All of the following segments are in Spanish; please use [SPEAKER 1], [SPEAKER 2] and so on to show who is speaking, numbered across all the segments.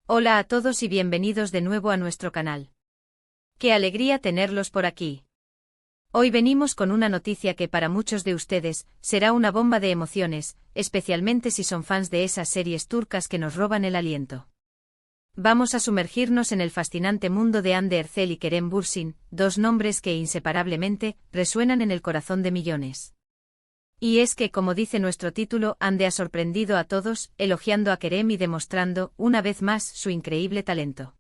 [SPEAKER 1] Hola a todos y bienvenidos de nuevo a nuestro canal. ¡Qué alegría tenerlos por aquí! Hoy venimos con una noticia que para muchos de ustedes será una bomba de emociones, especialmente si son fans de esas series turcas que nos roban el aliento. Vamos a sumergirnos en el fascinante mundo de Hande Erçel y Kerem Bürsin, dos nombres que inseparablemente resuenan en el corazón de millones. Y es que, como dice nuestro título, Hande ha sorprendido a todos, elogiando a Kerem y demostrando, una vez más, su increíble talento.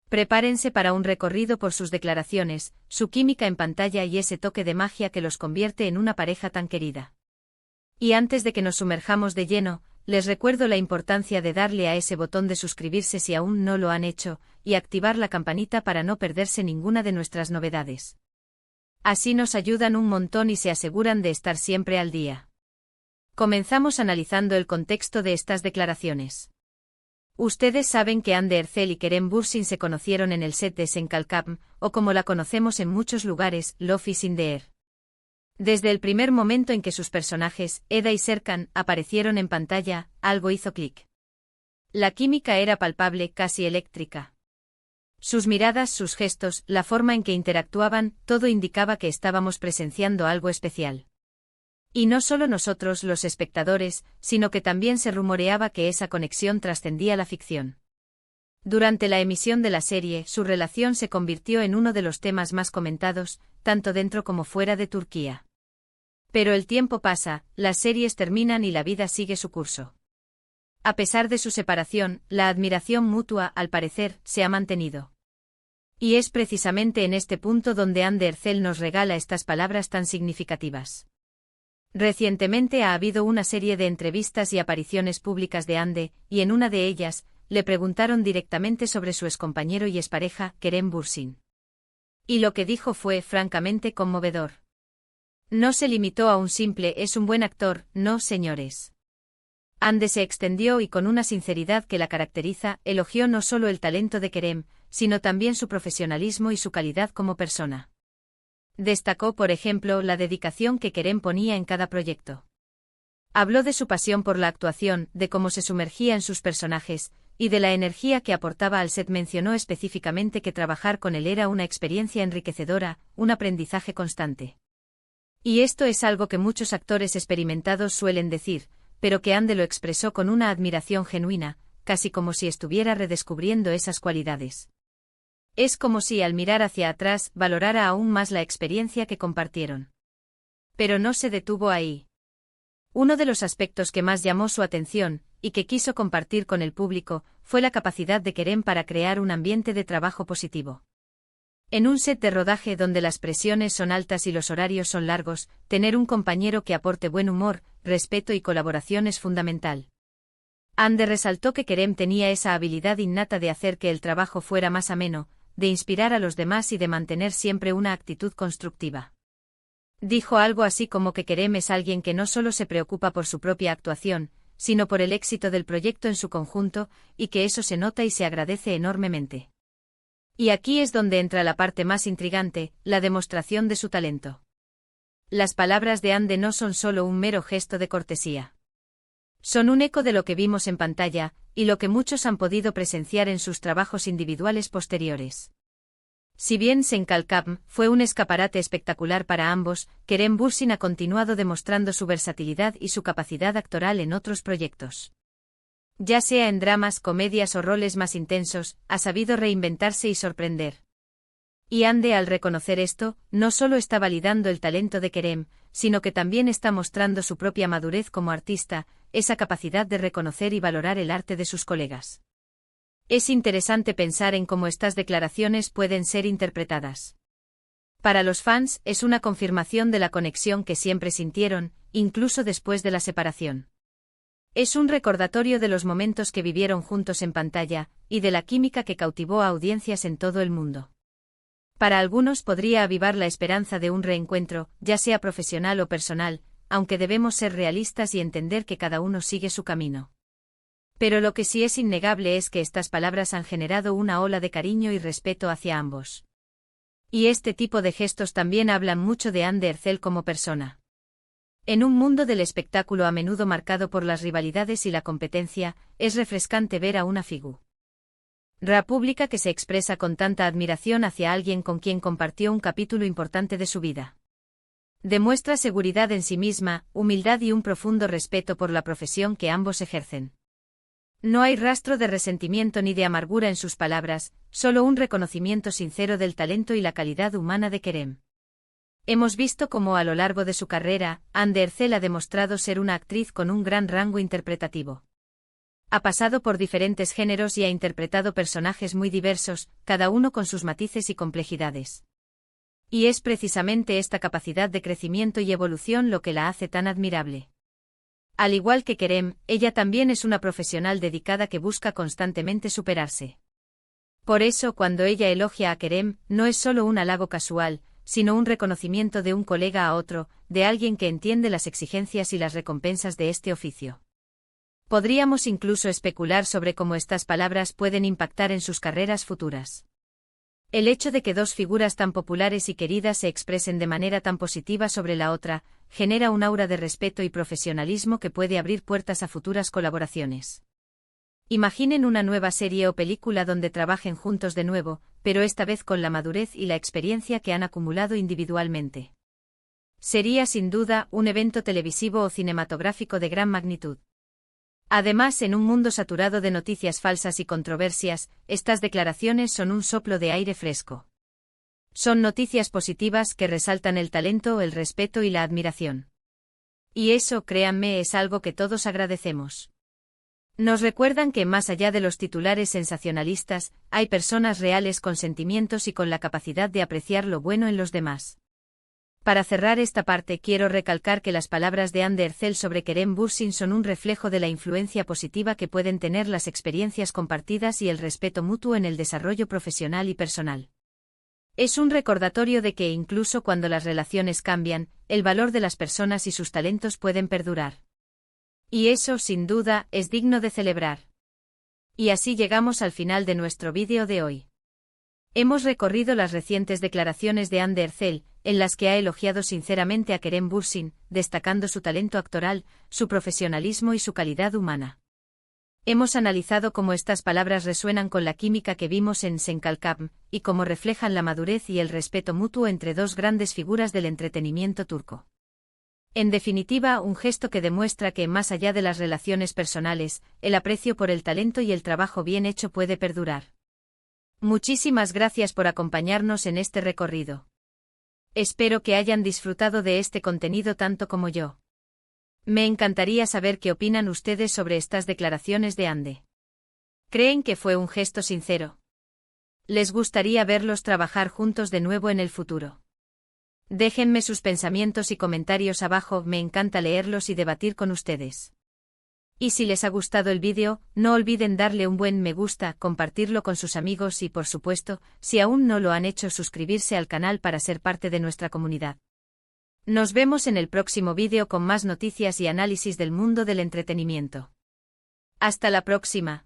[SPEAKER 1] Prepárense para un recorrido por sus declaraciones, su química en pantalla y ese toque de magia que los convierte en una pareja tan querida. Y antes de que nos sumerjamos de lleno, les recuerdo la importancia de darle a ese botón de suscribirse si aún no lo han hecho, y activar la campanita para no perderse ninguna de nuestras novedades. Así nos ayudan un montón y se aseguran de estar siempre al día. Comenzamos analizando el contexto de estas declaraciones. Ustedes saben que Hande Erçel y Kerem Bürsin se conocieron en el set de Sen Kalkam, o como la conocemos en muchos lugares, Love is in the air. Desde el primer momento en que sus personajes, Eda y Serkan, aparecieron en pantalla, algo hizo clic. La química era palpable, casi eléctrica. Sus miradas, sus gestos, la forma en que interactuaban, todo indicaba que estábamos presenciando algo especial. Y no solo nosotros los espectadores, sino que también se rumoreaba que esa conexión trascendía la ficción. Durante la emisión de la serie, su relación se convirtió en uno de los temas más comentados, tanto dentro como fuera de Turquía. Pero el tiempo pasa, las series terminan y la vida sigue su curso. A pesar de su separación, la admiración mutua, al parecer, se ha mantenido. Y es precisamente en este punto donde Hande Erçel nos regala estas palabras tan significativas. Recientemente ha habido una serie de entrevistas y apariciones públicas de Hande, y en una de ellas, le preguntaron directamente sobre su excompañero y expareja, Kerem Bürsin. Y lo que dijo fue francamente conmovedor. No se limitó a un simple «es un buen actor», no, señores. Hande se extendió y con una sinceridad que la caracteriza, elogió no solo el talento de Kerem, sino también su profesionalismo y su calidad como persona. Destacó, por ejemplo, la dedicación que Kerem ponía en cada proyecto. Habló de su pasión por la actuación, de cómo se sumergía en sus personajes, y de la energía que aportaba al set. Mencionó específicamente que trabajar con él era una experiencia enriquecedora, un aprendizaje constante. Y esto es algo que muchos actores experimentados suelen decir, pero que Hande lo expresó con una admiración genuina, casi como si estuviera redescubriendo esas cualidades. Es como si al mirar hacia atrás valorara aún más la experiencia que compartieron. Pero no se detuvo ahí. Uno de los aspectos que más llamó su atención, y que quiso compartir con el público, fue la capacidad de Kerem para crear un ambiente de trabajo positivo. En un set de rodaje donde las presiones son altas y los horarios son largos, tener un compañero que aporte buen humor, respeto y colaboración es fundamental. Hande resaltó que Kerem tenía esa habilidad innata de hacer que el trabajo fuera más ameno, de inspirar a los demás y de mantener siempre una actitud constructiva. Dijo algo así como que Kerem es alguien que no solo se preocupa por su propia actuación, sino por el éxito del proyecto en su conjunto, y que eso se nota y se agradece enormemente. Y aquí es donde entra la parte más intrigante, la demostración de su talento. Las palabras de Hande no son solo un mero gesto de cortesía. Son un eco de lo que vimos en pantalla, y lo que muchos han podido presenciar en sus trabajos individuales posteriores. Si bien Sen Kalkam fue un escaparate espectacular para ambos, Kerem Bürsin ha continuado demostrando su versatilidad y su capacidad actoral en otros proyectos. Ya sea en dramas, comedias o roles más intensos, ha sabido reinventarse y sorprender. Y Hande, al reconocer esto, no solo está validando el talento de Kerem, sino que también está mostrando su propia madurez como artista, esa capacidad de reconocer y valorar el arte de sus colegas. Es interesante pensar en cómo estas declaraciones pueden ser interpretadas. Para los fans, es una confirmación de la conexión que siempre sintieron, incluso después de la separación. Es un recordatorio de los momentos que vivieron juntos en pantalla, y de la química que cautivó a audiencias en todo el mundo. Para algunos podría avivar la esperanza de un reencuentro, ya sea profesional o personal, aunque debemos ser realistas y entender que cada uno sigue su camino. Pero lo que sí es innegable es que estas palabras han generado una ola de cariño y respeto hacia ambos. Y este tipo de gestos también hablan mucho de Hande Erçel como persona. En un mundo del espectáculo a menudo marcado por las rivalidades y la competencia, es refrescante ver a una figura República que se expresa con tanta admiración hacia alguien con quien compartió un capítulo importante de su vida. Demuestra seguridad en sí misma, humildad y un profundo respeto por la profesión que ambos ejercen. No hay rastro de resentimiento ni de amargura en sus palabras, solo un reconocimiento sincero del talento y la calidad humana de Kerem. Hemos visto cómo a lo largo de su carrera, Hande Erçel ha demostrado ser una actriz con un gran rango interpretativo. Ha pasado por diferentes géneros y ha interpretado personajes muy diversos, cada uno con sus matices y complejidades. Y es precisamente esta capacidad de crecimiento y evolución lo que la hace tan admirable. Al igual que Kerem, ella también es una profesional dedicada que busca constantemente superarse. Por eso, cuando ella elogia a Kerem, no es solo un halago casual, sino un reconocimiento de un colega a otro, de alguien que entiende las exigencias y las recompensas de este oficio. Podríamos incluso especular sobre cómo estas palabras pueden impactar en sus carreras futuras. El hecho de que dos figuras tan populares y queridas se expresen de manera tan positiva sobre la otra, genera un aura de respeto y profesionalismo que puede abrir puertas a futuras colaboraciones. Imaginen una nueva serie o película donde trabajen juntos de nuevo, pero esta vez con la madurez y la experiencia que han acumulado individualmente. Sería sin duda un evento televisivo o cinematográfico de gran magnitud. Además, en un mundo saturado de noticias falsas y controversias, estas declaraciones son un soplo de aire fresco. Son noticias positivas que resaltan el talento, el respeto y la admiración. Y eso, créanme, es algo que todos agradecemos. Nos recuerdan que más allá de los titulares sensacionalistas, hay personas reales con sentimientos y con la capacidad de apreciar lo bueno en los demás. Para cerrar esta parte quiero recalcar que las palabras de Hande Erçel sobre Kerem Bürsin son un reflejo de la influencia positiva que pueden tener las experiencias compartidas y el respeto mutuo en el desarrollo profesional y personal. Es un recordatorio de que incluso cuando las relaciones cambian, el valor de las personas y sus talentos pueden perdurar. Y eso, sin duda, es digno de celebrar. Y así llegamos al final de nuestro vídeo de hoy. Hemos recorrido las recientes declaraciones de Hande Erçel, en las que ha elogiado sinceramente a Kerem Bürsin, destacando su talento actoral, su profesionalismo y su calidad humana. Hemos analizado cómo estas palabras resuenan con la química que vimos en Sen Kalkam, y cómo reflejan la madurez y el respeto mutuo entre dos grandes figuras del entretenimiento turco. En definitiva, un gesto que demuestra que, más allá de las relaciones personales, el aprecio por el talento y el trabajo bien hecho puede perdurar. Muchísimas gracias por acompañarnos en este recorrido. Espero que hayan disfrutado de este contenido tanto como yo. Me encantaría saber qué opinan ustedes sobre estas declaraciones de Hande. ¿Creen que fue un gesto sincero? ¿Les gustaría verlos trabajar juntos de nuevo en el futuro? Déjenme sus pensamientos y comentarios abajo, me encanta leerlos y debatir con ustedes. Y si les ha gustado el vídeo, no olviden darle un buen me gusta, compartirlo con sus amigos y, por supuesto, si aún no lo han hecho, suscribirse al canal para ser parte de nuestra comunidad. Nos vemos en el próximo vídeo con más noticias y análisis del mundo del entretenimiento. Hasta la próxima.